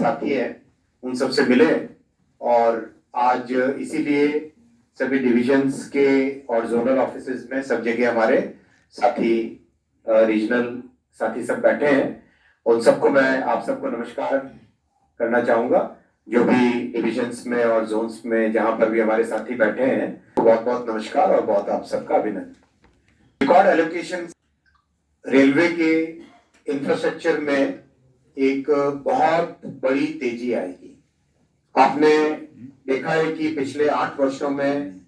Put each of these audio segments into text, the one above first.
साथी हैं उन सबसे मिले और आज इसीलिए सभी डिविजन्स के और जोनल ऑफिसेज में सब जगह हमारे साथी रीजनल साथी सब बैठे हैं। उन सबको मैं आप सबको नमस्कार करना चाहूंगा। जो भी डिविजन्स में और जोन्स में जहां पर भी हमारे साथी बैठे हैं बहुत बहुत नमस्कार और बहुत आप सबका अभिनंदन। रिकॉर्ड एलोकेशन रेलवे के इंफ्रास्ट्रक्चर में एक बहुत बड़ी तेजी आएगी। आपने देखा है कि पिछले 8 वर्षों में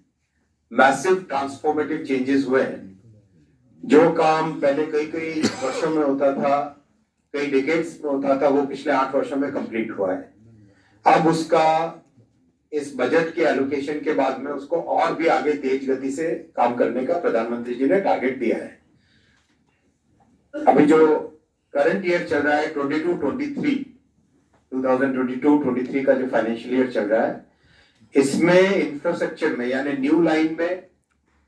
मैसिव ट्रांसफॉर्मेटिव चेंजेस हुए हैं। जो काम पहले कई वर्षों में होता था, कई डिकेड्स में होता था, वो पिछले 8 वर्षों में कंप्लीट हुआ है। अब उसका इस बजट के एलोकेशन के बाद में उसको और भी आगे तेज गति से काम करने का प्रधानमंत्री जी ने टारगेट दिया है। अभी जो करंट ईयर चल रहा है 2022-23 का जो फाइनेंशियल ईयर चल रहा है, इसमें इंफ्रास्ट्रक्चर में यानी न्यू लाइन में,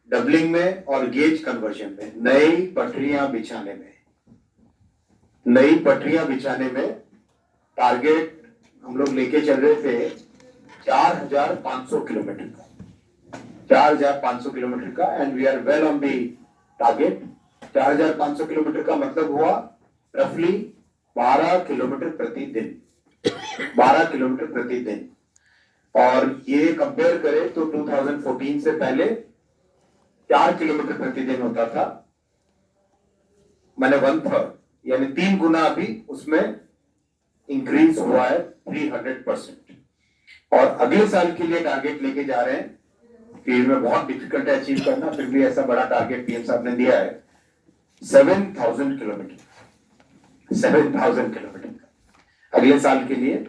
डबलिंग में और गेज कन्वर्जन में नई पटरियां बिछाने में टारगेट हम लोग लेके चल रहे थे 4,500 किलोमीटर का and we are well on the target. 4,500 kilometre का मतलब हुआ रफली 12 किलोमीटर प्रतिदिन। और ये कंपेयर करें तो 2014 से पहले 4 किलोमीटर प्रतिदिन होता था, मैंने 1/3 यानी 3 गुना अभी उसमें इंक्रीज हुआ है 300%। और अगले साल के लिए टारगेट लेके जा रहे हैं। फील्ड में बहुत डिफिकल्ट है अचीव करना, फिर भी ऐसा बड़ा टारगेट पीएम साहब ने दिया है 7,000 किलोमीटर अगले साल के लिए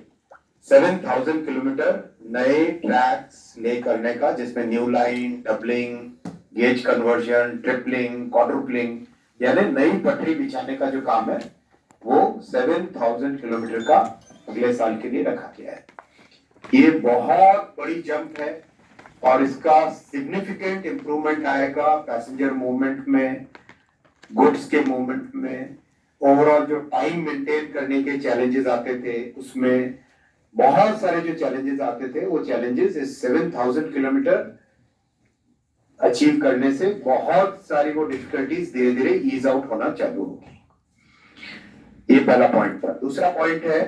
7,000 किलोमीटर नए ट्रैक्स ले करने का, जिसमें new line, doubling, gauge conversion, tripling, quadrupling यानी नई पटरी बिछाने का जो काम है वो 7,000 किलोमीटर का अगले साल के लिए रखा गया है। ये बहुत बड़ी जंप है और इसका सिग्निफिकेंट इंप्रूवमेंट आएगा पैसेंजर मूवमेंट में, गुड्स के मूवमेंट में। ओवरऑल जो टाइम मेंटेन करने के चैलेंजेस आते थे, उसमें बहुत सारे जो चैलेंजेस आते थे, वो चैलेंजेस इस 7,000 किलोमीटर अचीव करने से बहुत सारी वो डिफिकल्टीज धीरे धीरे ईज आउट होना चालू होगी। ये पहला पॉइंट था। दूसरा पॉइंट है,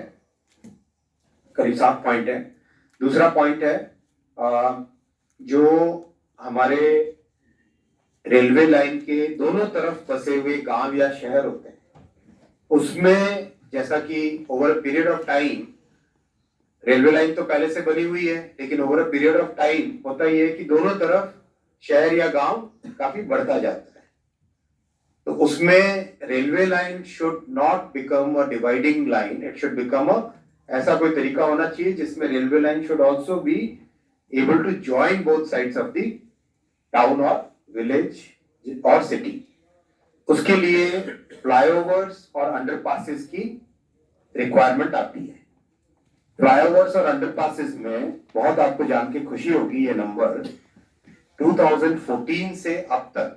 करीब 7 पॉइंट है। दूसरा पॉइंट है जो हमारे रेलवे लाइन के दोनों तरफ बसे हुए गांव या शहर होते हैं, उसमें जैसा कि over a period of time railway line तो पहले से बनी हुई है, लेकिन over a period of time होता यह है कि दोनों तरफ शहर या गांव काफी बढ़ता जाता है। तो उसमें railway line should not become a dividing line, it should become a, ऐसा कोई तरीका होना चाहिए जिसमें railway line should also be able to join both sides of the town और विलेज और सिटी। उसके लिए फ्लाईओवर्स और अंडरपासेस की रिक्वायरमेंट आती है। फ्लाईओवर्स और अंडरपासेस में बहुत आपको जान के खुशी होगी, ये नंबर 2014 से अब तक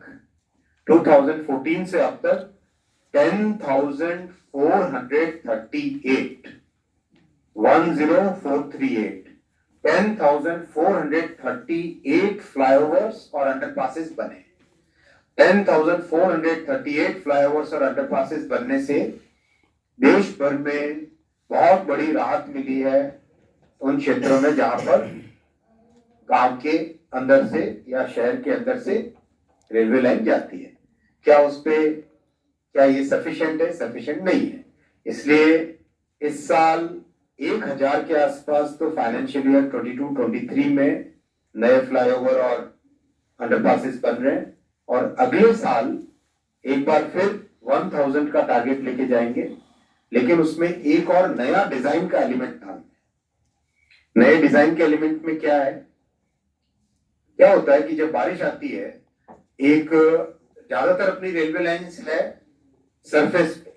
10,438 फ्लाईओवर्स और अंडरपासेस बने। 10,438 फ्लाईओवर्स और अंडरपासेस बनने से देश भर में बहुत बड़ी राहत मिली है उन क्षेत्रों में जहां पर गांव के अंदर से या शहर के अंदर से रेलवे लाइन जाती है। क्या ये सफिशिएंट है? सफिशिएंट नहीं है। इसलिए इस साल 1,000 के आसपास तो फाइनेंशियल ईयर 22-23 में नए फ्लाईओवर और अंडरपासेस बन रहे हैं और अगले साल एक बार फिर 1,000 का टारगेट लेके जाएंगे, लेकिन उसमें एक और नया डिजाइन का एलिमेंट था। नए डिजाइन के एलिमेंट में क्या है, क्या होता है कि जब बारिश आती है, एक ज्यादातर अपनी रेलवे लाइंस है सरफेस पे,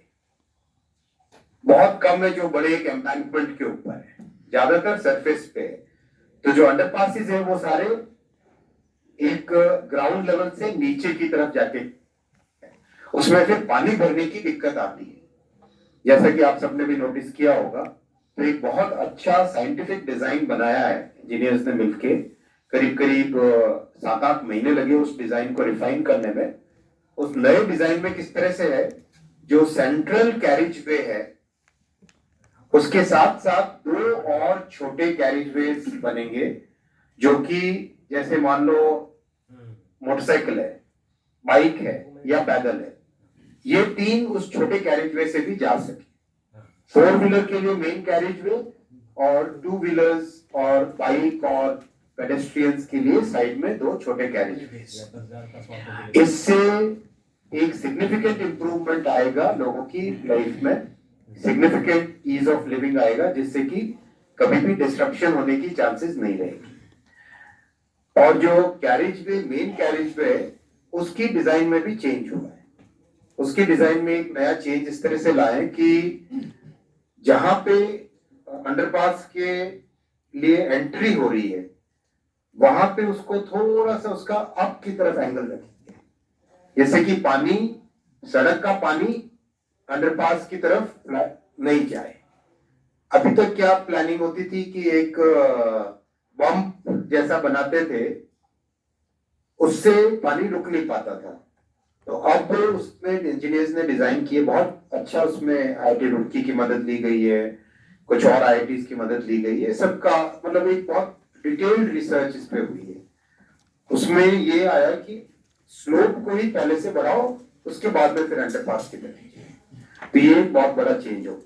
बहुत कम है जो बड़े एक एम्बैंकमेंट के ऊपर है, ज्यादातर सरफेस पे। तो जो अंडरपासेस है वो सारे एक ग्राउंड लेवल से नीचे की तरफ जाके, उसमें फिर पानी भरने की दिक्कत आती है। जैसा कि आप सबने भी नोटिस किया होगा तो एक बहुत अच्छा साइंटिफिक डिजाइन बनाया है इंजीनियर्स ने मिलके। करीब करीब 7-8 महीने लगे उस डिजाइन को रिफाइन करने में। उस नए डिजाइन में किस तरह से है, जो सेंट्रल कैरिज वे है उसके साथ साथ 2 और छोटे कैरिज बनेंगे, जो कि जैसे मान लो मोटरसाइकिल है, बाइक है या पैदल है, ये 3 उस छोटे कैरिज वे से भी जा सके। 4 व्हीलर के लिए मेन कैरिज वे और 2 व्हीलर्स और बाइक और पेडेस्ट्रियंस के लिए साइड में 2 छोटे कैरिज वे। इससे एक सिग्निफिकेंट इंप्रूवमेंट आएगा लोगों की लाइफ में, सिग्निफिकेंट ईज ऑफ लिविंग आएगा, जिससे कि कभी भी डिस्ट्रप्शन होने की चांसेस नहीं रहेगी। और जो कैरिज वे, मेन कैरिज वे, उसकी डिजाइन में भी चेंज हुआ है। उसकी डिजाइन में एक नया चेंज इस तरह से लाए कि जहां पे अंडरपास के लिए एंट्री हो रही है वहां पे उसको थोड़ा सा उसका अप की तरफ एंगल रखेंगे, जैसे कि पानी, सड़क का पानी अंडरपास की तरफ नहीं जाए। अभी तक क्या प्लानिंग होती थी कि एक बम्प जैसा बनाते थे, उससे पानी रुक नहीं पाता था। तो अब उसमें इंजीनियर्स ने डिजाइन किए बहुत अच्छा, उसमें आईआईटी रुड़की की मदद ली गई है, कुछ और आईआईटीज की मदद ली गई है, सबका मतलब एक बहुत डिटेल्ड रिसर्च इस पे हुई है। उसमें ये आया कि स्लोप को ही पहले से बढ़ाओ, उसके बाद में फिर अंडरपास की तरफ। तो ये एक बहुत बड़ा चेंज हो।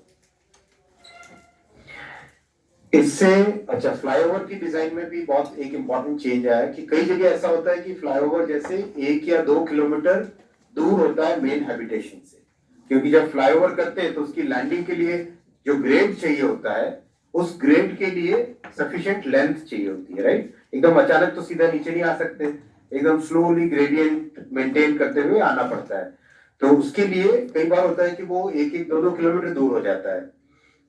इससे अच्छा, फ्लाईओवर की डिजाइन में भी बहुत एक इंपॉर्टेंट चेंज आया कि कई जगह ऐसा होता है कि फ्लाईओवर जैसे 1 या 2 किलोमीटर दूर होता है मेन हैबिटेशन से, क्योंकि जब फ्लाईओवर करते हैं तो उसकी लैंडिंग के लिए जो ग्रेड चाहिए होता है, उस ग्रेड के लिए सफिशिएंट लेंथ चाहिए होती है, राइट। एकदम अचानक तो सीधा नीचे नहीं आ सकते, एकदम स्लोली ग्रेडियंट मेंटेन करते हुए आना पड़ता है। तो उसके लिए कई बार होता है कि वो 1-1, 2-2 किलोमीटर दूर हो जाता है।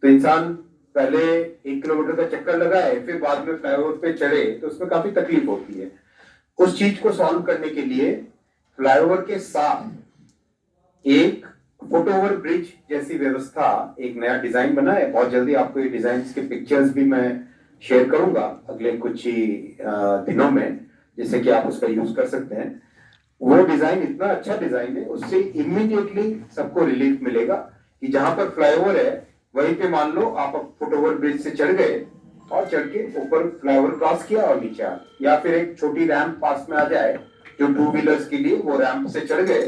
तो इंसान पहले 1 किलोमीटर का चक्कर लगाए, फिर बाद में फ्लाईओवर पे चढ़े, तो उसमें काफी तकलीफ होती है। उस चीज को सॉल्व करने के लिए फ्लाईओवर के साथ एक फुटओवर ब्रिज जैसी व्यवस्था, एक नया डिजाइन बना है। बहुत जल्दी आपको ये डिजाइन के पिक्चर्स भी मैं शेयर करूंगा अगले कुछ ही दिनों में, जिससे कि आप उसका यूज कर सकते हैं। वो डिजाइन इतना अच्छा डिजाइन है, उससे इमीडिएटली सबको रिलीफ मिलेगा कि जहां पर फ्लाईओवर है वहीं पे मान लो आप फुटओवर ब्रिज से चढ़ गए और चढ़ के ऊपर फ्लाईओवर क्रॉस किया और नीचे आ, या फिर एक छोटी रैंप पास में आ जाए जो 2 व्हीलर्स के लिए, वो रैंप से चढ़ गए,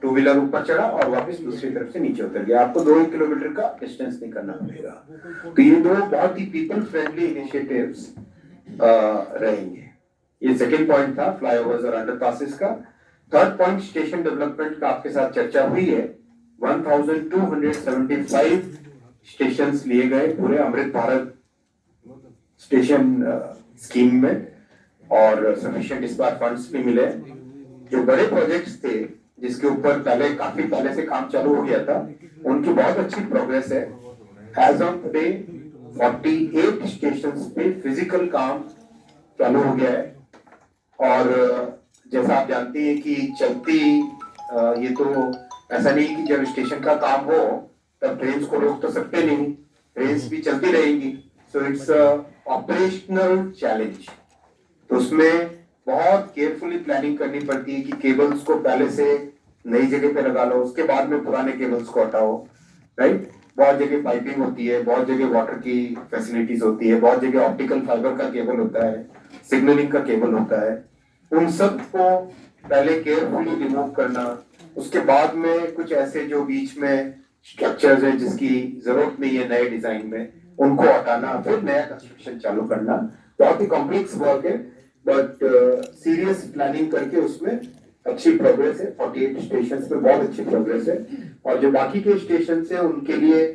2 व्हीलर ऊपर चढ़ा और वापस दूसरी तरफ से नीचे उतर गया। आपको 2 किलोमीटर का डिस्टेंस नहीं करना पड़ेगा। तो ये 2 बहुत ही पीपल फ्रेंडली इनिशिएटिव्स रहेंगे। ये सेकेंड पॉइंट था फ्लाईओवर्स और अंडरपासेस का। थर्ड पॉइंट स्टेशन डेवलपमेंट का आपके साथ चर्चा हुई है। 1275 स्टेशंस लिए गए पूरे अमृत भारत स्टेशन स्कीम में, और सफिशिएंट इस बार फंड्स भी मिले। जो बड़े प्रोजेक्ट्स थे जिसके ऊपर पहले काफी पहले से काम चालू हो गया था, उनकी बहुत अच्छी प्रोग्रेस है। एज ऑफ टुडे 48 स्टेशंस पे फिजिकल काम चालू हो गया है। और जैसा आप जानते हैं कि चलती ये तो ऐसा नहीं कि जब स्टेशन का काम हो तब ट्रेन को रोक तो सकते नहीं, ट्रेन भी चलती रहेंगी। So it's operational challenge. तो उसमें बहुत केयरफुली प्लानिंग करनी पड़ती है कि केबल्स को पहले से नई जगह पे लगा लो, उसके बाद में पुराने केबल्स को हटाओ, राइट। बहुत जगह पाइपिंग होती है, बहुत जगह वाटर की फैसिलिटीज होती है, बहुत जगह ऑप्टिकल फाइबर का केबल होता है, सिग्नलिंग का केबल होता है। उन सब को पहले केयरफुली रिमूव करना, उसके बाद में कुछ ऐसे जो बीच में स्ट्रक्चर्स है जिसकी जरूरत नहीं है नए डिजाइन में, उनको हटाना, फिर नया कंस्ट्रक्शन चालू करना। बहुत ही कॉम्प्लेक्स वर्क है, बट सीरियस प्लानिंग करके उसमें अच्छी प्रोग्रेस है। 48 स्टेशन पे बहुत अच्छी प्रोग्रेस है। और जो बाकी के स्टेशन है उनके लिए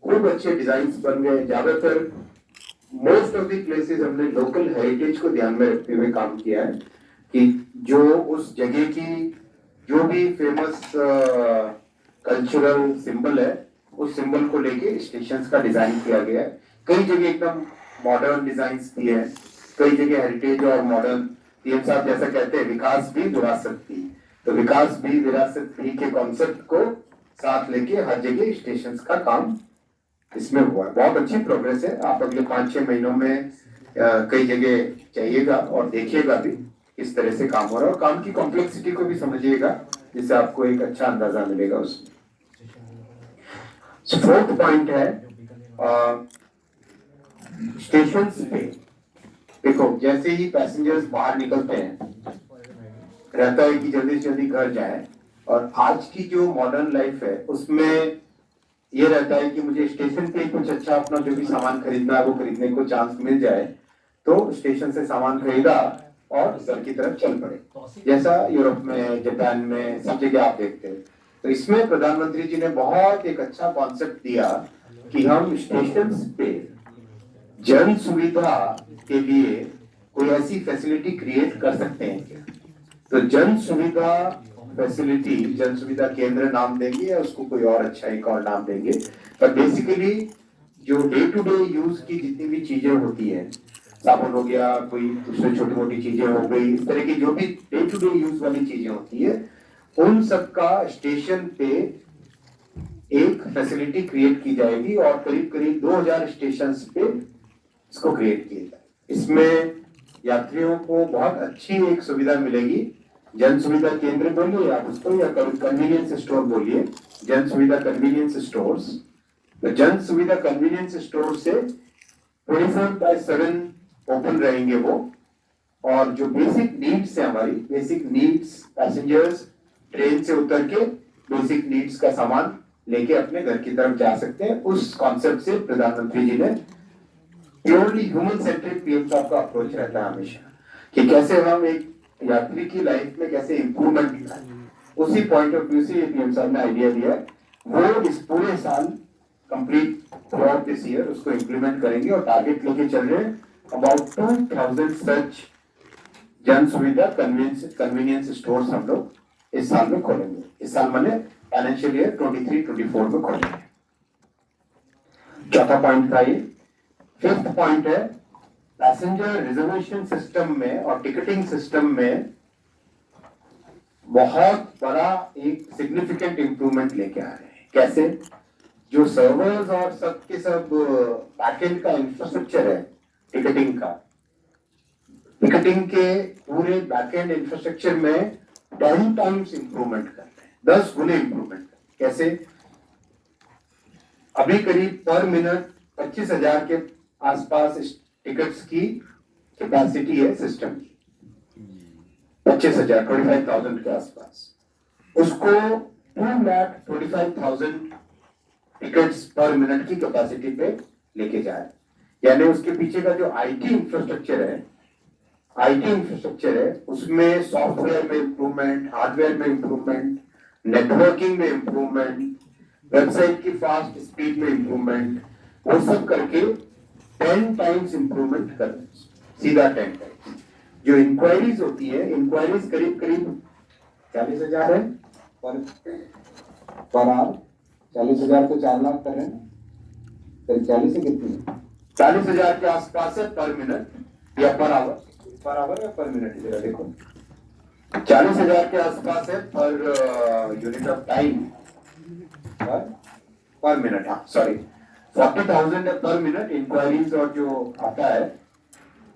खूब अच्छे डिजाइन बन गए। ज्यादातर मोस्ट ऑफ द प्लेसेस हमने लोकल हेरिटेज को ध्यान में रखते हुए काम किया है कि जो उस जगह की जो भी फेमस कल्चरल सिंबल है, उस सिंबल को लेके स्टेशंस का डिजाइन किया गया है। कई जगह एकदम मॉडर्न डिजाइन भी है, कई जगह हेरिटेज और मॉडर्न। पीएम साहब जैसा कहते हैं, विकास भी विरासत भी। तो विकास भी विरासत भी के कॉन्सेप्ट को साथ लेके हर जगह स्टेशंस का काम इसमें हुआ है, बहुत अच्छी प्रोग्रेस है। आप अगले 5-6 महीनों में कई जगह जाइएगा और देखिएगा भी किस तरह से काम हो रहा है, और काम की कॉम्प्लेक्सिटी को भी समझिएगा, जिससे आपको एक अच्छा अंदाजा मिलेगा उसमें। फोर्थ पॉइंट है स्टेशन पे। देखो, जैसे ही पैसेंजर्स बाहर निकलते हैं, रहता है कि जल्दी से जल्दी घर जाए, और आज की जो मॉडर्न लाइफ है उसमें ये रहता है कि मुझे स्टेशन पे कुछ अच्छा अपना जो भी सामान खरीदना है वो खरीदने को चांस मिल जाए, तो स्टेशन से सामान खरीदा और घर की तरफ चल पड़े, जैसा यूरोप में, जापान में, सब जगह आप देखते हैं। तो इसमें प्रधानमंत्री जी ने बहुत एक अच्छा कॉन्सेप्ट दिया कि हम स्टेशन पे जन सुविधा के लिए कोई ऐसी फैसिलिटी क्रिएट कर सकते हैं। तो जन सुविधा फैसिलिटी, जन सुविधा केंद्र नाम देंगे या उसको कोई और अच्छा एक और नाम देंगे, पर बेसिकली जो डे टू डे यूज की जितनी भी चीजें होती हैं, साबुन हो गया, कोई दूसरी छोटी मोटी चीजें हो गई, इस तरह की जो भी डे टू डे यूज वाली चीजें होती है, उन सबका स्टेशन पे एक फैसिलिटी क्रिएट की जाएगी, और करीब करीब 2000 स्टेशन पे इसको क्रिएट किया जाए। इसमें यात्रियों को बहुत अच्छी एक सुविधा मिलेगी। जन सुविधा केंद्र बोलिए आप उसको, या कन्वीनियंस स्टोर बोलिए, जन सुविधा कन्वीनियंस स्टोर्स। तो जन सुविधा कन्वीनियंस स्टोर से 24/7 ओपन रहेंगे वो, और जो बेसिक नीड्स है हमारी, बेसिक नीड्स, पैसेंजर्स ट्रेन से उतर के बेसिक नीड्स का सामान लेके अपने घर की तरफ जा सकते हैं। उस कॉन्सेप्ट से प्रधानमंत्री जी ने, प्योरली ह्यूमन सेंट्रिक पीएम साहब का अप्रोच रहता है हमेशा कि कैसे हम एक यात्री की लाइफ में कैसे इंप्रूवमेंट लाए, उसी पॉइंट ऑफ व्यू से ये पीएम साहब ने आइडिया दिया है। वो इस पूरे साल कंप्लीट थ्रू दिस ईयर उसको इंप्लीमेंट करेंगे, और टारगेट लेके चल रहे हैं अबाउट 2000 सच जन सुविधा कन्वीनियंस स्टोर्स हम लोग इस साल में खोलेंगे। इस साल मैंने फाइनेंशियल ईयर 23-24 में खोलेंगे। चौथा पॉइंट था ये। फिफ्थ पॉइंट है पैसेंजर रिजर्वेशन सिस्टम में और टिकटिंग सिस्टम में बहुत बड़ा एक सिग्निफिकेंट इंप्रूवमेंट लेके आ रहे हैं। कैसे? जो सर्वर्स और सब के सब बैकएंड का इंफ्रास्ट्रक्चर है टिकटिंग का, टिकटिंग के पूरे बैकएंड इंफ्रास्ट्रक्चर में 10 टाइम्स इंप्रूवमेंट कर रहे हैं, 10 गुने इंप्रूवमेंट। कैसे? अभी करीब पर मिनट 25,000 के आसपास टिकट्स की कैपेसिटी है सिस्टम की, 25,000, 25,000 के आसपास। उसको 2,25,000 टिकट्स पर मिनट की कैपेसिटी पे लेके जाए। यानी उसके पीछे का जो आईटी इंफ्रास्ट्रक्चर है उसमें सॉफ्टवेयर में इंप्रूवमेंट, हार्डवेयर में इंप्रूवमेंट, नेटवर्किंग में इंप्रूवमेंट, वेबसाइट की फास्ट स्पीड में इंप्रूवमेंट, वो सब करके 10 टाइम्स इंप्रूवमेंट कर, सीधा 10 टाइम्स। जो इंक्वायरीज होती है, इंक्वायरीज करीब करीब 40,000 है पर आवर। 40,000 को 4 लाख कर रहे हैं, करीब 40 से कितनी है, 40,000 के आसपास है पर मिनट या पर आवर या पर मिनट, जरा देखो, 40,000 के आसपास है पर यूनिट ऑफ टाइम पर मिनट। हाँ सॉरी, 40,000 है पर मिनट इंक्वायरीज, और जो आता है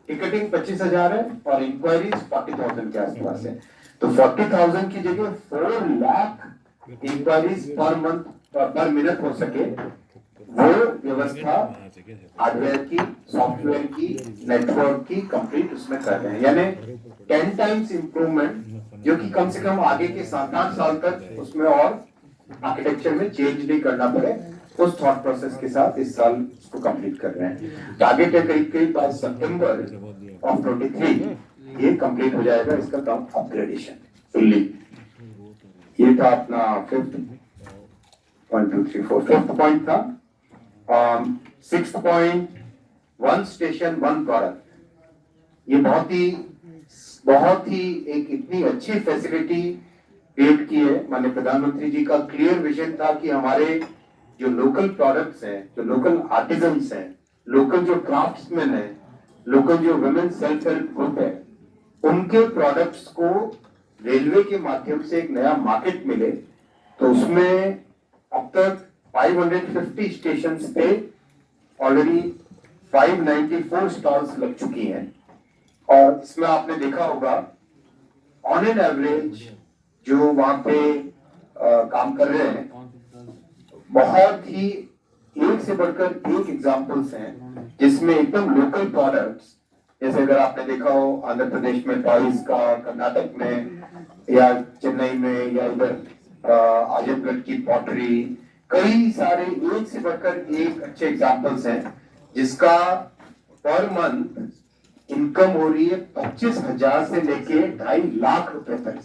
टिकटिंग 25,000 है और इंक्वायरीज 40,000 के आसपास है। तो 40,000 की जगह 4 lakh enquiries per month per minute हो सके, वो व्यवस्था हार्डवेयर की, सॉफ्टवेयर की, नेटवर्क की कंप्लीट उसमें कर रहे हैं। यानी 10 टाइम्स इंप्रूवमेंट, जो कि कम से कम आगे के 7-8 साल तक उसमें और आर्किटेक्चर में चेंज नहीं करना पड़े, उस थॉट प्रोसेस के साथ इस साल इसको कंप्लीट कर रहे हैं। टारगेट है करीब करीब बाय सितंबर ऑफ 23 ये कंप्लीट हो जाएगा इसका काम, अपग्रेडेशन फुल्ली। ये था अपना फिफ्थ 1 2 3 4 फिफ्थ पॉइंट था। Sixth point, 1 station 1 product. ये बहुत ही एक इतनी अच्छी फैसिलिटी क्रिएट की है। माननीय प्रधानमंत्री जी का क्लियर विजन था कि हमारे जो लोकल प्रोडक्ट्स हैं, जो लोकल आर्टिजन्स हैं, लोकल जो क्राफ्ट्समैन हैं, लोकल जो वुमेन सेल्फ हेल्प ग्रुप है, उनके प्रोडक्ट्स को रेलवे के माध्यम से एक नया मार्केट मिले। तो उसमें अब तक 550 स्टेशन पे ऑलरेडी 594 स्टॉल्स लग चुकी हैं। और इसमें आपने देखा होगा ऑन एन एवरेज जो वहां पे काम कर रहे हैं, बहुत ही एक से बढ़कर एक एग्जांपल्स हैं जिसमें एकदम लोकल प्रोडक्ट्स, जैसे अगर आपने देखा हो आंध्र प्रदेश में टॉयज का, कर्नाटक में या चेन्नई में या इधर आजमगढ़ की पॉटरी, कई सारे एक से बढ़कर एक अच्छे एग्जांपल्स हैं जिसका पर मंथ इनकम हो रही है 25,000 से लेके 2.5 लाख रुपए तक।